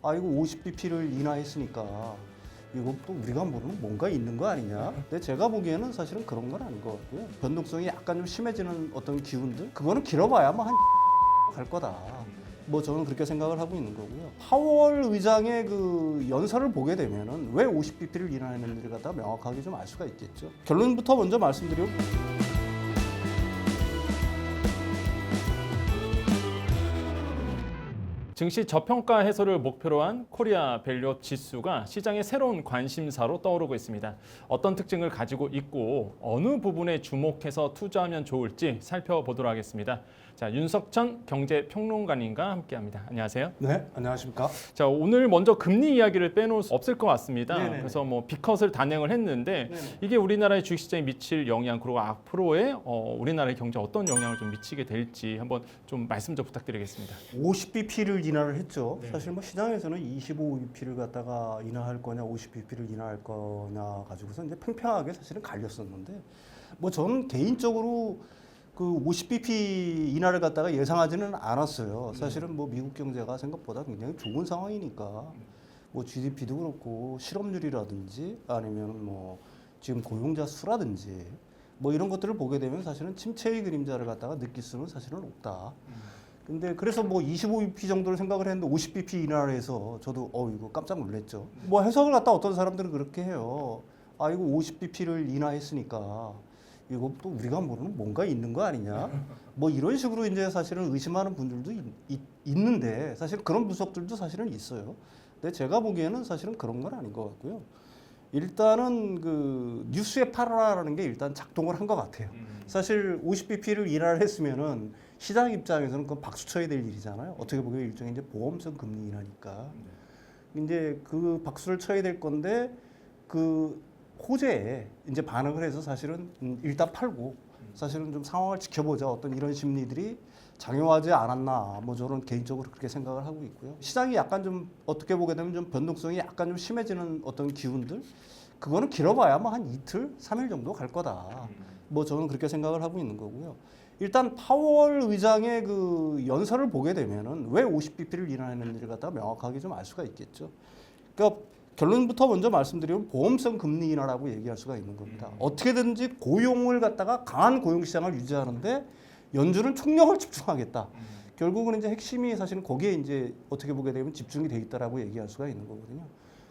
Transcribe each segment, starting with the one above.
이거 50bp를 인하했으니까 이거 또 우리가 모르는 뭔가 있는 거 아니냐? 근데 제가 보기에는 사실은 그런 건 아닌 것 같고요. 변동성이 약간 좀 심해지는 어떤 기운들? 그거는 길어봐야 뭐 한 갈 거다. 뭐 저는 그렇게 생각을 하고 있는 거고요. 파월 의장의 그 연설을 보게 되면은 왜 50bp를 인하했는지를 갖다 명확하게 좀 알 수가 있겠죠. 결론부터 먼저 말씀드리면 증시 저평가 해소를 목표로 한 코리아 밸류 지수가 시장의 새로운 관심사로 떠오르고 있습니다. 어떤 특징을 가지고 있고 어느 부분에 주목해서 투자하면 좋을지 살펴보도록 하겠습니다. 자, 윤석천 경제평론가님과 함께합니다. 안녕하세요. 네, 안녕하십니까? 자, 오늘 먼저 금리 이야기를 빼놓을 수 없을 것 같습니다. 네네네. 그래서 뭐 B컷을 단행을 했는데 네네. 이게 우리나라의 주식시장에 미칠 영향 그리고 앞으로의 우리나라의 경제에 어떤 영향을 좀 미치게 될지 한번 좀 말씀 좀 부탁드리겠습니다. 50bp를 인하를 했죠. 네. 사실 뭐 시장에서는 25bp를 갖다가 인하할 거냐, 50bp를 인하할 거냐 가지고서 이제 팽팽하게 사실은 갈렸었는데, 뭐 저는 개인적으로 그 50bp 인하를 갖다가 예상하지는 않았어요. 사실은 뭐 미국 경제가 생각보다 굉장히 좋은 상황이니까 뭐 GDP도 그렇고 실업률이라든지 아니면 뭐 지금 고용자 수라든지 뭐 이런 것들을 보게 되면 사실은 침체의 그림자를 갖다가 느낄 수는 사실은 없다. 근데 그래서 뭐 25bp 정도를 생각을 했는데 50bp 인하를 해서 저도 이거 깜짝 놀랐죠. 뭐 해석을 갖다 어떤 사람들은 그렇게 해요. 이거 50bp를 인하했으니까 이거 또 우리가 모르는 뭔가 있는 거 아니냐? 뭐 이런 식으로 이제 사실은 의심하는 분들도 있는데 사실 그런 분석들도 사실은 있어요. 근데 제가 보기에는 사실은 그런 건 아닌 것 같고요. 일단은 그 뉴스의 파라라는 게 일단 작동을 한 것 같아요. 사실 50bp를 인하를 했으면은 시장 입장에서는 그건 박수 쳐야 될 일이잖아요. 어떻게 보면 일종의 이제 보험성 금리 인하니까. 이제 그 박수를 쳐야 될 건데 그 호재에 이제 반응을 해서 사실은 일단 팔고 사실은 좀 상황을 지켜보자 어떤 이런 심리들이 작용하지 않았나 뭐 저는 개인적으로 그렇게 생각을 하고 있고요. 시장이 약간 좀 어떻게 보게 되면 좀 변동성이 약간 좀 심해지는 어떤 기운들 그거는 길어봐야 뭐 한 이틀, 3일 정도 갈 거다. 뭐 저는 그렇게 생각을 하고 있는 거고요. 일단 파월 의장의 그 연설을 보게 되면은 왜 50bp를 인하했는지를 갖다가 명확하게 좀 알 수가 있겠죠. 그러니까 결론부터 먼저 말씀드리면 보험성 금리 인하라고 얘기할 수가 있는 겁니다. 어떻게든지 고용을 갖다가 강한 고용 시장을 유지하는데 연준은 총력을 집중하겠다. 결국은 이제 핵심이 사실은 거기에 이제 어떻게 보게 되면 집중이 돼 있다라고 얘기할 수가 있는 거거든요.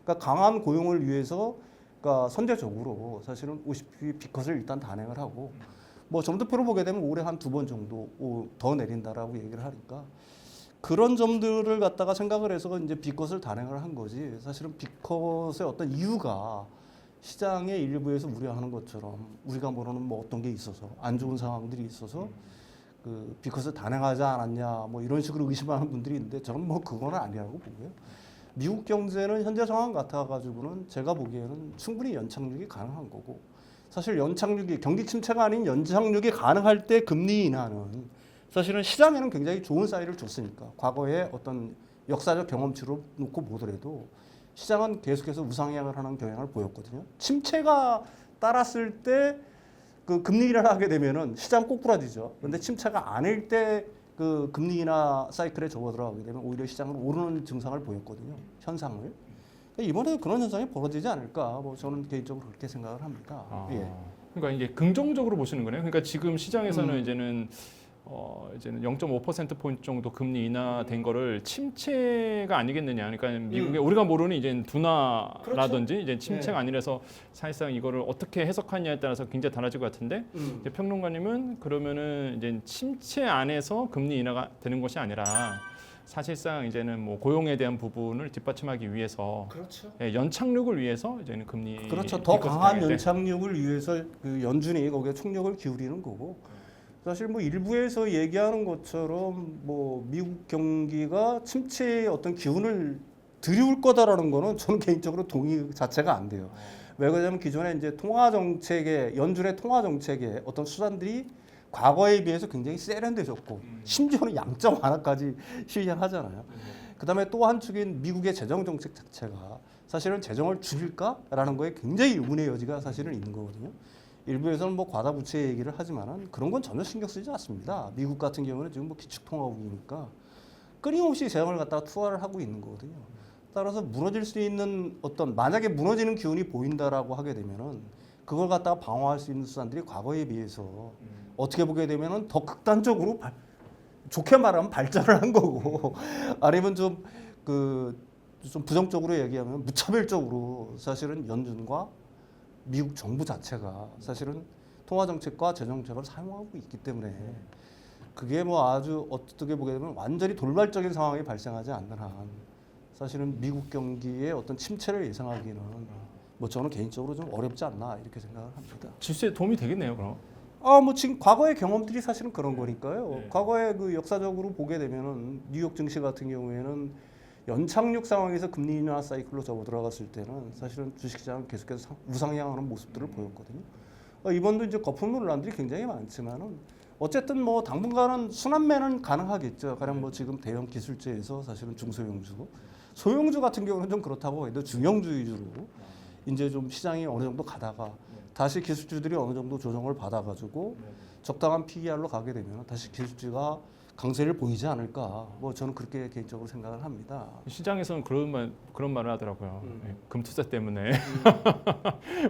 그러니까 강한 고용을 위해서 그러니까 선제적으로 사실은 50bp B컷을 일단 단행을 하고 뭐 점도표로 보게 되면 올해 한 2번 정도 더 내린다라고 얘기를 하니까 그런 점들을 갖다가 생각을 해서 이제 B컷을 단행을 한 거지. 사실은 B컷의 어떤 이유가 시장의 일부에서 우려하는 것처럼 우리가 모르는 뭐 어떤 게 있어서 안 좋은 상황들이 있어서 그 B컷을 단행하지 않았냐 뭐 이런 식으로 의심하는 분들이 있는데 저는 뭐 그거는 아니라고 보고요. 미국 경제는 현재 상황 같아가지고는 제가 보기에는 충분히 연착륙이 가능한 거고 사실 연착륙이 경기 침체가 아닌 연착륙이 가능할 때 금리 인하는 사실은 시장에는 굉장히 좋은 사이를 줬으니까 과거의 어떤 역사적 경험치로 놓고 보더라도 시장은 계속해서 우상향을 하는 경향을 보였거든요. 침체가 따랐을 때 그 금리 인하를 하게 되면은 시장 꼬꾸라지죠. 그런데 침체가 아닐 때 그 금리 인하 사이클에 접어들어가게 되면 오히려 시장은 오르는 증상을 보였거든요. 현상을. 그러니까 이번에도 그런 현상이 벌어지지 않을까. 뭐 저는 개인적으로 그렇게 생각을 합니다. 예. 그러니까 이게 긍정적으로 보시는 거네요. 그러니까 지금 시장에서는 이제는 0.5% 정도 금리 인하된 거를 침체가 아니겠느냐. 그러니까 미국에 우리가 모르는 이제 둔화라든지 그렇죠. 이제 침체가 아니라서 사실상 이거를 어떻게 해석하냐에 따라서 굉장히 달라질 것 같은데 이제 평론가님은 그러면은 이제 침체 안에서 금리 인하가 되는 것이 아니라 사실상 이제는 뭐 고용에 대한 부분을 뒷받침하기 위해서 그렇죠. 연착륙을 위해서 이제는 금리 그렇죠. 더 B컷을 강한 당할 때. 연착륙을 위해서 그 연준이 거기에 총력을 기울이는 거고 사실 뭐 일부에서 얘기하는 것처럼 뭐 미국 경기가 침체의 어떤 기운을 들이울 거다라는 거는 저는 개인적으로 동의 자체가 안 돼요. 왜 그러냐면 기존에 이제 통화 정책의 연준의 통화 정책의 어떤 수단들이 과거에 비해서 굉장히 세련돼졌고 심지어는 양적 완화까지 실행하잖아요. 그다음에 또 한 축인 미국의 재정 정책 자체가 사실은 재정을 줄일까라는 거에 굉장히 의문의 여지가 사실은 있는 거거든요. 일부에서는 뭐 과다 부채 얘기를 하지만은 그런 건 전혀 신경 쓰지 않습니다. 미국 같은 경우는 지금 뭐 기축통화국이니까 끊임없이 재정을 갖다가 투하를 하고 있는 거거든요. 따라서 무너질 수 있는 어떤 만약에 무너지는 기운이 보인다라고 하게 되면은 그걸 갖다가 방어할 수 있는 수단들이 과거에 비해서 어떻게 보게 되면은 더 극단적으로 좋게 말하면 발전을 한 거고 아니면 좀 부정적으로 얘기하면 무차별적으로 사실은 연준과 미국 정부 자체가 사실은 통화 정책과 재정 정책을 사용하고 있기 때문에 그게 뭐 아주 어떻게 보게 되면 완전히 돌발적인 상황이 발생하지 않는 한 사실은 미국 경기의 어떤 침체를 예상하기는 뭐 저는 개인적으로 좀 어렵지 않나 이렇게 생각을 합니다. 지수에 도움이 되겠네요, 그럼. 뭐 지금 과거의 경험들이 사실은 그런 거니까요. 과거에 그 역사적으로 보게 되면은 뉴욕 증시 같은 경우에는 연착륙 상황에서 금리 인하 사이클로 접어들어갔을 때는 사실은 주식시장은 계속해서 우상향하는 모습들을 보였거든요. 이번도 이제 거품 논란들이 굉장히 많지만은 어쨌든 뭐 당분간은 순환매는 가능하겠죠. 가령 뭐 지금 대형 기술주에서 사실은 중소형주, 소형주 같은 경우는 좀 그렇다고 해도 중형주 위주로 이제 좀 시장이 어느 정도 가다가 다시 기술주들이 어느 정도 조정을 받아가지고 적당한 PER로 가게 되면 다시 기술주가 강세를 보이지 않을까. 뭐 저는 그렇게 개인적으로 생각을 합니다. 시장에서는 그런 말을 하더라고요. 금투자 때문에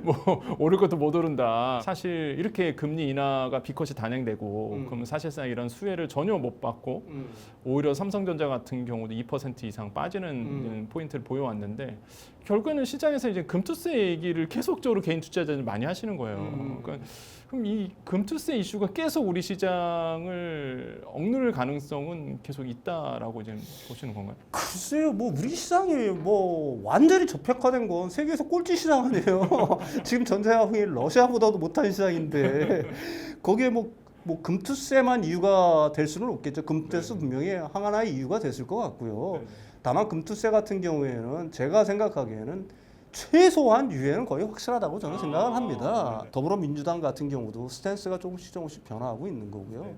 뭐 오를 것도 못 오른다. 사실 이렇게 금리 인하가 비컷이 단행되고 그러면 사실상 이런 수혜를 전혀 못 받고 오히려 삼성전자 같은 경우도 2% 이상 빠지는 포인트를 보여왔는데 결국에는 시장에서 이제 금투세 얘기를 계속적으로 개인 투자자들 많이 하시는 거예요. 그러니까 그럼 이 금투세 이슈가 계속 우리 시장을 억누를 가능성은 계속 있다라고 이제 보시는 건가요? 글쎄요, 뭐 우리 시장이 뭐 완전히 저평가된 건 세계에서 꼴찌 시장 아니에요. 지금 전 세계이 러시아보다도 못한 시장인데 거기에 뭐 금투세만 이유가 될 수는 없겠죠. 금투세 분명히 하나의 이유가 됐을 것 같고요. 다만 금투세 같은 경우에는 제가 생각하기에는 최소한 유예는 거의 확실하다고 저는 생각을 합니다. 더불어민주당 같은 경우도 스탠스가 조금씩 변화하고 있는 거고요.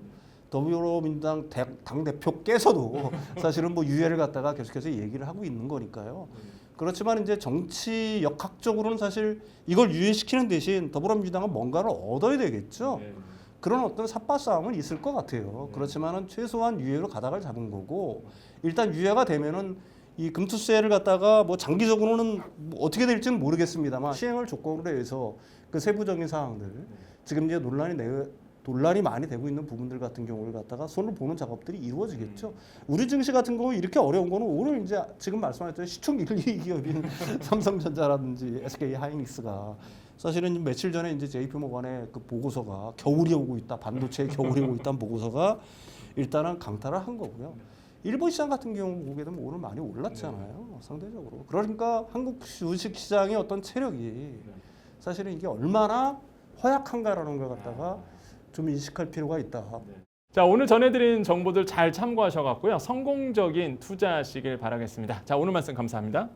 더불어민주당 당대표께서도 사실은 뭐 유예를 갖다가 계속해서 얘기를 하고 있는 거니까요. 그렇지만 이제 정치 역학적으로는 사실 이걸 유예시키는 대신 더불어민주당은 뭔가를 얻어야 되겠죠. 그런 어떤 삿바 싸움은 있을 것 같아요. 그렇지만은 최소한 유예로 가닥을 잡은 거고 일단 유예가 되면은 이 금투세를 갖다가 뭐 장기적으로는 뭐 어떻게 될지는 모르겠습니다만 시행을 조건으로 해서 그 세부적인 사항들 지금 이제 논란이 많이 되고 있는 부분들 같은 경우를 갖다가 손을 보는 작업들이 이루어지겠죠. 우리 증시 같은 경우 이렇게 어려운 거는 오늘 이제 지금 말씀하셨던 시총 1, 2기업인 삼성전자라든지 SK 하이닉스가 사실은 며칠 전에 이제 JP 모건의 그 보고서가 겨울이 오고 있다, 반도체에 겨울이 오고 있다는 보고서가 일단은 강타를 한 거고요. 일본 시장 같은 경우 보게 되면 오늘 많이 올랐잖아요. 상대적으로. 그러니까 한국 주식 시장의 어떤 체력이 사실은 이게 얼마나 허약한가라는 걸 갖다가 좀 인식할 필요가 있다. 자, 오늘 전해드린 정보들 잘 참고하셔갖고요. 성공적인 투자하시길 바라겠습니다. 자, 오늘 말씀 감사합니다.